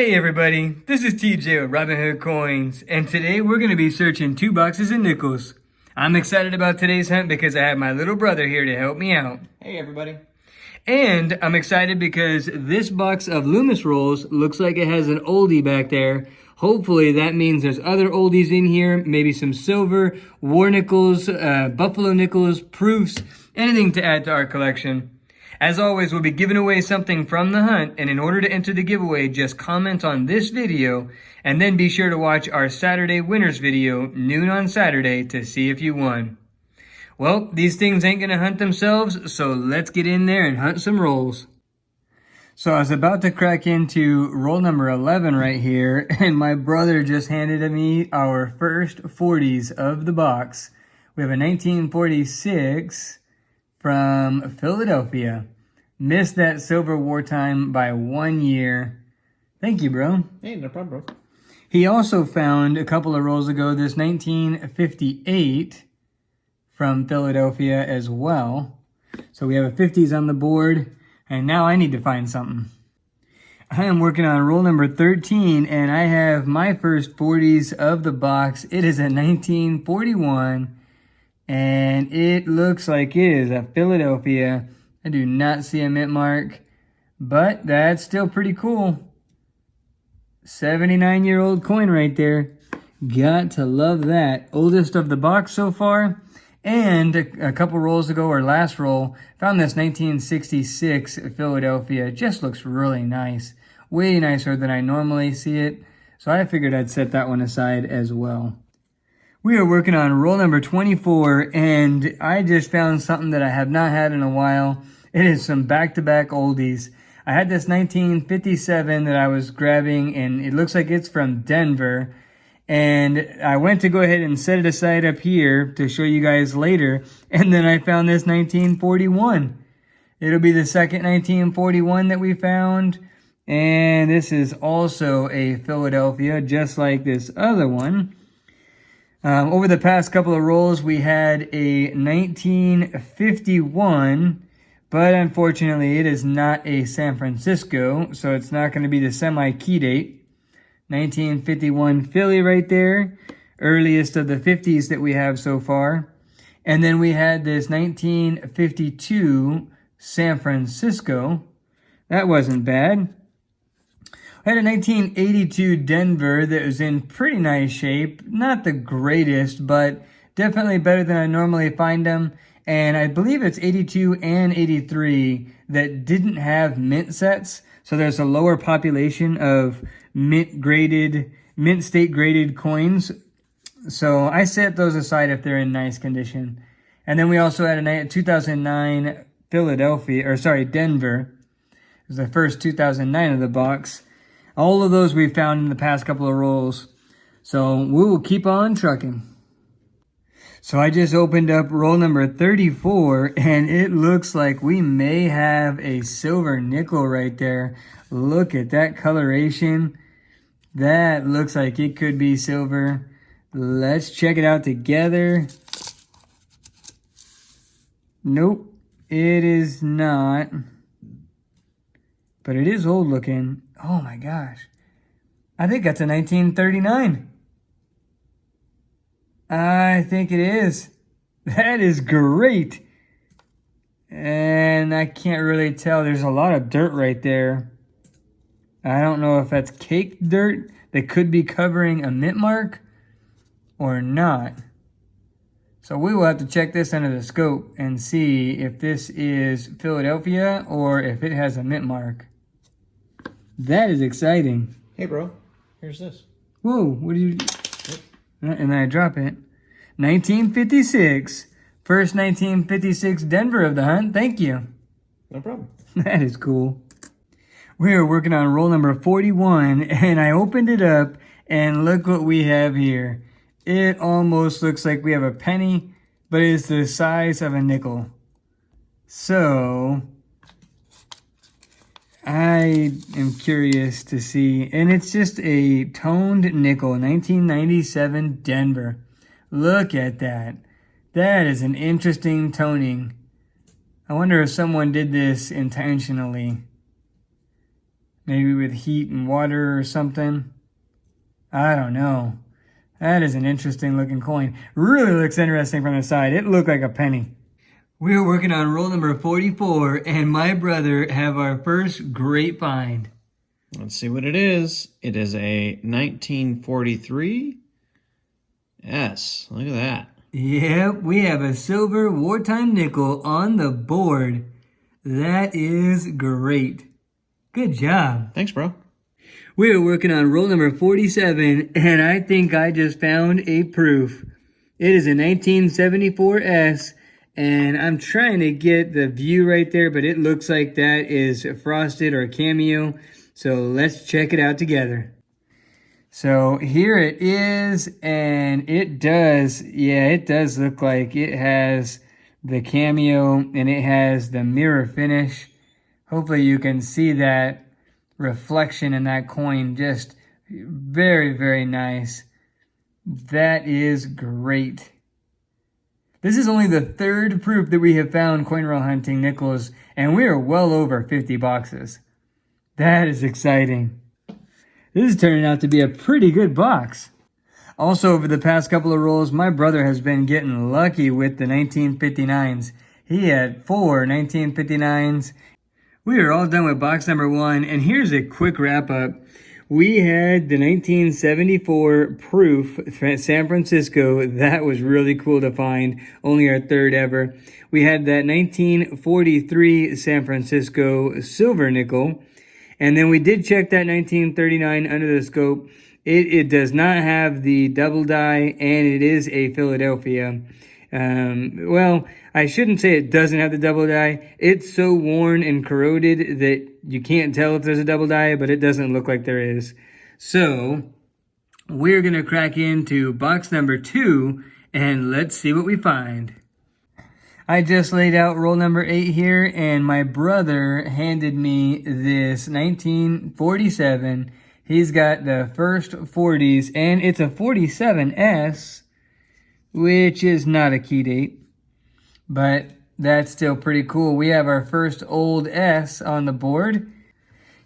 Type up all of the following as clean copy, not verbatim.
Hey everybody, this is TJ with Robinhood Coins, and today we're going to be searching 2 boxes of nickels. I'm excited about today's hunt because I have my little brother here to help me out. Hey everybody. And I'm excited because this box of Loomis rolls looks like it has an oldie back there. Hopefully that means there's other oldies in here, maybe some silver, war nickels, buffalo nickels, proofs, anything to add to our collection. As always, we'll be giving away something from the hunt, and in order to enter the giveaway, just comment on this video, and then be sure to watch our Saturday winners video, noon on Saturday, to see if you won. Well, these things ain't gonna hunt themselves, so let's get in there and hunt some rolls. So I was about to crack into roll number 11 right here, and my brother just handed me our first 40s of the box. We have a 1946 from Philadelphia. Missed that silver wartime by 1 year. Thank you, bro. Hey, no problem, bro. He also found a couple of rolls ago this 1958 from Philadelphia as well. So we have a 50s on the board, and now I need to find something. I am working on roll number 13, and I have my first 40s of the box. It is a 1941. And it looks like it is a Philadelphia. I do not see a mint mark, but that's still pretty cool. 79-year-old coin right there. Got to love that. Oldest of the box so far. And a couple rolls ago, or last roll, found this 1966 Philadelphia. Just looks really nice. Way nicer than I normally see it. So I figured I'd set that one aside as well. We are working on roll number 24, and I just found something that I have not had in a while. It is some back-to-back oldies. I had this 1957 that I was grabbing, and it looks like it's from Denver. And I went to go ahead and set it aside up here to show you guys later, and then I found this 1941. It'll be the second 1941 that we found, and this is also a Philadelphia, just like this other one. Over the past couple of rolls, we had a 1951, but unfortunately it is not a San Francisco, so it's not going to be the semi-key date. 1951 Philly right there, earliest of the 50s that we have so far. And then we had this 1952 San Francisco. That wasn't bad. I had a 1982 Denver that was in pretty nice shape. Not the greatest, but definitely better than I normally find them. And I believe it's 82 and 83 that didn't have mint sets. So there's a lower population of mint state graded coins. So I set those aside if they're in nice condition. And then we also had a 2009 Denver. It was the first 2009 of the box. All of those we found in the past couple of rolls. So we will keep on trucking. So I just opened up roll number 34, and it looks like we may have a silver nickel right there. Look at that coloration. That looks like it could be silver. Let's check it out together. Nope, it is not. But it is old looking. Oh my gosh. I think that's a 1939. I think it is. That is great. And I can't really tell. There's a lot of dirt right there. I don't know if that's caked dirt that could be covering a mint mark or not. So we will have to check this under the scope and see if this is Philadelphia or if it has a mint mark. That is exciting. Hey, bro. Here's this. Whoa, what do you... And then I drop it. 1956. First 1956 Denver of the hunt. Thank you. No problem. That is cool. We are working on roll number 41, and I opened it up, and look what we have here. It almost looks like we have a penny, but it's the size of a nickel. So I am curious to see, and it's just a toned nickel, 1997 Denver. Look at that. That is an interesting toning. I wonder if someone did this intentionally. Maybe with heat and water or something. I don't know. That is an interesting looking coin. Really looks interesting from the side. It looked like a penny. We're working on roll number 44, and my brother have our first great find. Let's see what it is. It is a 1943 S. Look at that. Yep, we have a silver wartime nickel on the board. That is great. Good job. Thanks, bro. We are working on roll number 47, and I think I just found a proof. It is a 1974 S, and I'm trying to get the view right there, but it looks like that is frosted or cameo. So let's check it out together. So here it is, and it does look like it has the cameo and it has the mirror finish. Hopefully you can see that reflection in that coin. Just very, very nice. That is great. This is only the third proof that we have found coin roll hunting nickels, and we are well over 50 boxes. That is exciting. This is turning out to be a pretty good box. Also, over the past couple of rolls, my brother has been getting lucky with the 1959s. He had 4 1959s. We are all done with box number 1, and here's a quick wrap up. We had the 1974 proof San Francisco. That was really cool to find. Only our third ever. We had that 1943 San Francisco silver nickel. And then we did check that 1939 under the scope. It does not have the double die, and it is a Philadelphia. Well, I shouldn't say it doesn't have the double die. It's so worn and corroded that you can't tell if there's a double die, but it doesn't look like there is. So we're going to crack into box number 2, and let's see what we find. I just laid out roll number 8 here, and my brother handed me this 1947. He's got the first 40s, and it's a 47S, which is not a key date, but that's still pretty cool. We have our first old S on the board.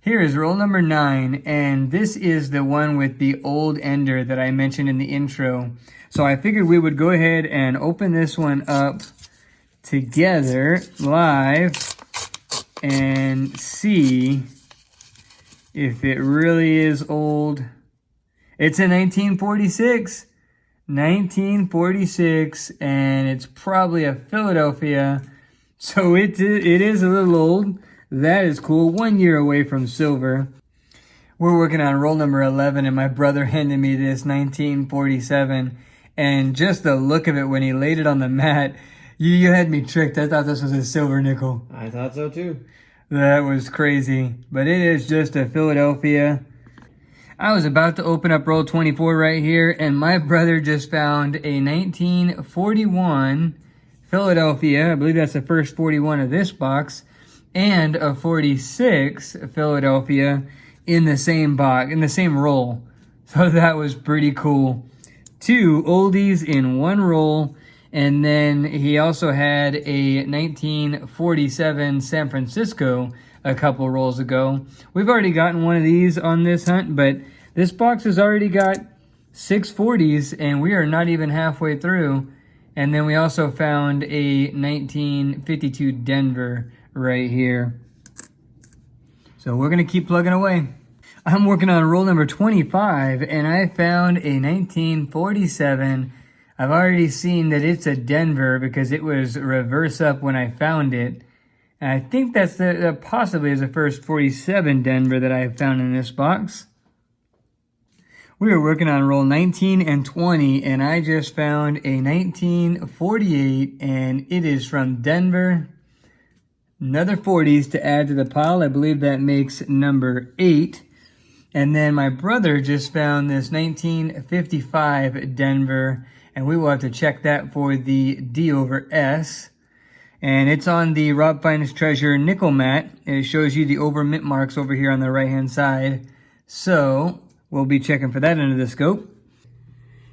Here is roll number 9, and this is the one with the old ender that I mentioned in the intro. So I figured we would go ahead and open this one up together live and see if it really is old. It's a 1946. 1946, and it's probably a Philadelphia. So it is a little old. That is cool. 1 year away from silver. We're working on roll number 11, and my brother handed me this 1947. And just the look of it when he laid it on the mat, you had me tricked. I thought this was a silver nickel. I thought so too. That was crazy. But it is just a Philadelphia. I was about to open up roll 24 right here, and my brother just found a 1941 Philadelphia. I believe that's the first 41 of this box, and a 46 Philadelphia in the same box, in the same roll. So that was pretty cool. 2 oldies in 1 roll. And then he also had a 1947 San Francisco a couple rolls ago. We've already gotten one of these on this hunt, but this box has already got 6 40s, and we are not even halfway through. And then we also found a 1952 Denver right here. So we're going to keep plugging away. I'm working on roll number 25, and I found a 1947. I've already seen that it's a Denver because it was reverse up when I found it. And I think that's possibly is the first 47 Denver that I have found in this box. We are working on roll 19 and 20, and I just found a 1948, and it is from Denver. Another 40s to add to the pile. I believe that makes number 8. And then my brother just found this 1955 Denver, and we will have to check that for the D over S. And it's on the Rob Finest Treasure nickel mat. It shows you the over mint marks over here on the right hand side. So we'll be checking for that under the scope.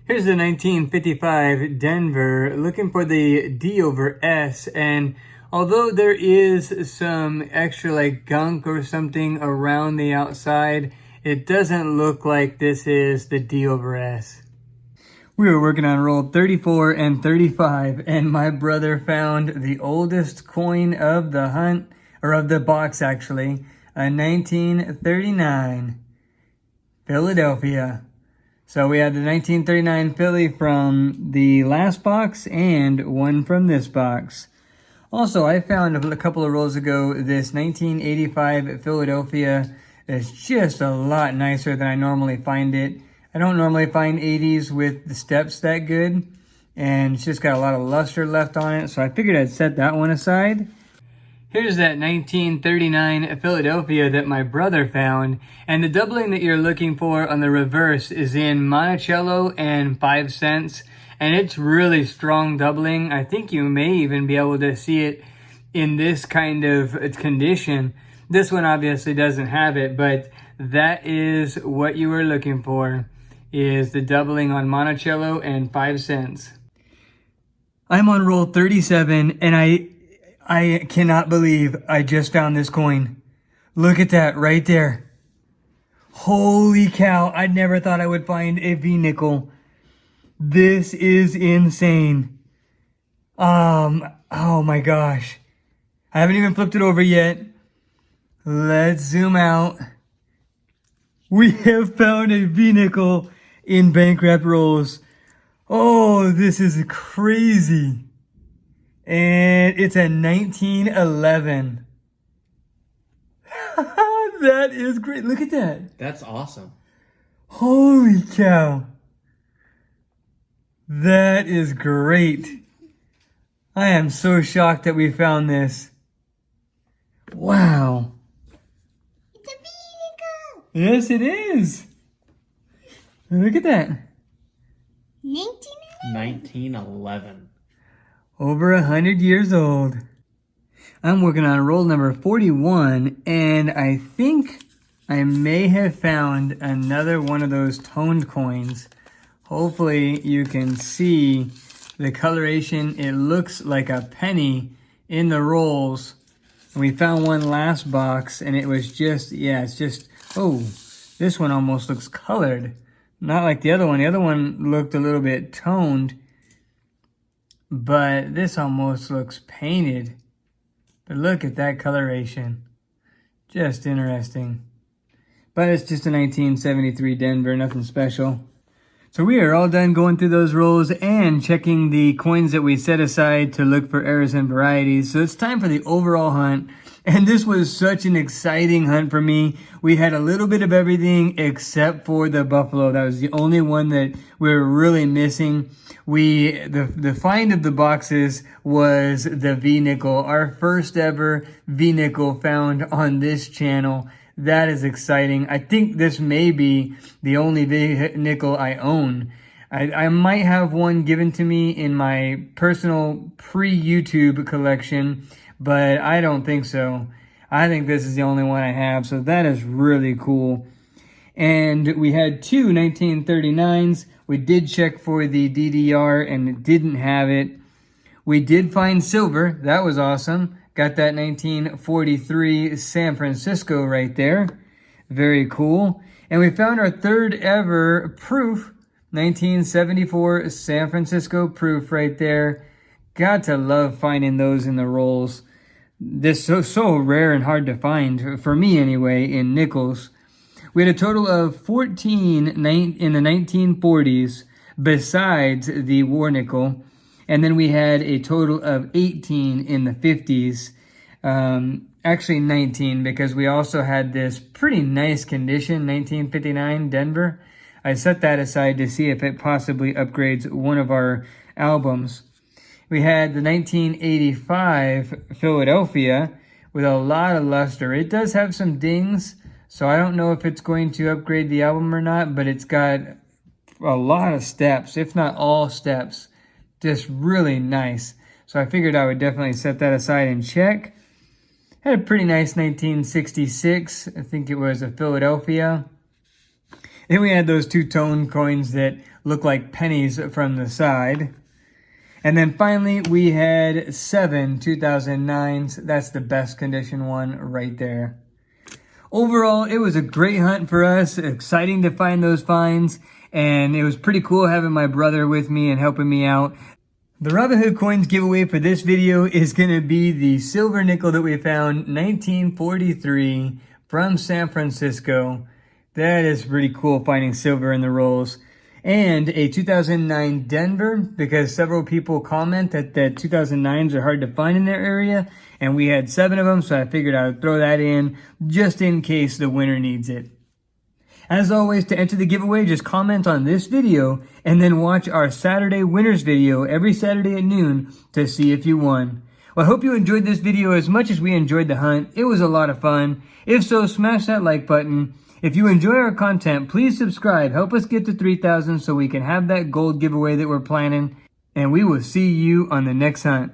Here's the 1955 Denver, looking for the D over S. And Although there is some extra like gunk or something around the outside, it doesn't look like this is the D over S. We were working on roll 34 and 35, and my brother found the oldest coin of the hunt, or of the box actually, a 1939 Philadelphia. So we had the 1939 Philly from the last box and one from this box. Also, I found a couple of rolls ago this 1985 Philadelphia is just a lot nicer than I normally find it. I don't normally find 80s with the steps that good, and it's just got a lot of luster left on it, so I figured I'd set that one aside. Here's that 1939 Philadelphia that my brother found, and the doubling that you're looking for on the reverse is in Monticello and 5 cents, and it's really strong doubling. I think you may even be able to see it in this kind of condition. This one obviously doesn't have it, but that is what you were looking for, is the doubling on Monticello and 5 cents. I'm on roll 37, and I cannot believe I just found this coin. Look at that right there. Holy cow, I never thought I would find a V-nickel. This is insane. Oh my gosh. I haven't even flipped it over yet. Let's zoom out. We have found a V-nickel in bank wrap rolls. Oh, this is crazy. And it's a 1911. That is great. Look at that. That's awesome. Holy cow. That is great. I am so shocked that we found this. Wow. It's a V-nickel. Yes, it is. Look at that. 1911. Over 100 years old. I'm working on roll number 41, and I think I may have found another one of those toned coins. Hopefully you can see the coloration. It looks like a penny in the rolls. And we found one last box, and it was just, yeah, it's just, oh, this one almost looks colored. Not like the other one. The other one looked a little bit toned, but this almost looks painted. But look at that coloration. Just interesting. But it's just a 1973 Denver, nothing special. So we are all done going through those rolls and checking the coins that we set aside to look for errors and varieties. So it's time for the overall hunt. And this was such an exciting hunt for me. We had a little bit of everything except for the buffalo. That was the only one that we were really missing. The find of the boxes was the V-nickel, our first ever V-nickel found on this channel. That is exciting. I think this may be the only V-nickel I own. I might have one given to me in my personal pre-YouTube collection, but I don't think so. I think this is the only one I have, so that is really cool. And we had two 1939s. We did check for the DDR and it didn't have it. We did find silver. That was awesome. Got that 1943 San Francisco right there. Very cool. And we found our third ever proof, 1974 San Francisco proof right there. Got to love finding those in the rolls. This so rare and hard to find, for me anyway, in nickels. We had a total of 14 in the 1940s besides the war nickel. And then we had a total of 18 in the 50s. Actually 19, because we also had this pretty nice condition, 1959 Denver. I set that aside to see if it possibly upgrades one of our albums. We had the 1985 Philadelphia with a lot of luster. It does have some dings, so I don't know if it's going to upgrade the album or not, but it's got a lot of steps, if not all steps. Just really nice. So I figured I would definitely set that aside and check. Had a pretty nice 1966. I think it was a Philadelphia. Then we had those two tone coins that look like pennies from the side. And then finally, we had 7 2009s. That's the best condition one right there. Overall, it was a great hunt for us. Exciting to find those finds. And it was pretty cool having my brother with me and helping me out. The Robinhood Coins giveaway for this video is going to be the silver nickel that we found, 1943, from San Francisco. That is pretty cool, finding silver in the rolls. And a 2009 Denver, because several people comment that the 2009s are hard to find in their area. And we had 7 of them, so I figured I would throw that in just in case the winner needs it. As always, to enter the giveaway, just comment on this video and then watch our Saturday winners video every Saturday at noon to see if you won. Well, I hope you enjoyed this video as much as we enjoyed the hunt. It was a lot of fun. If so, smash that like button. If you enjoy our content, please subscribe. Help us get to 3,000 so we can have that gold giveaway that we're planning. And we will see you on the next hunt.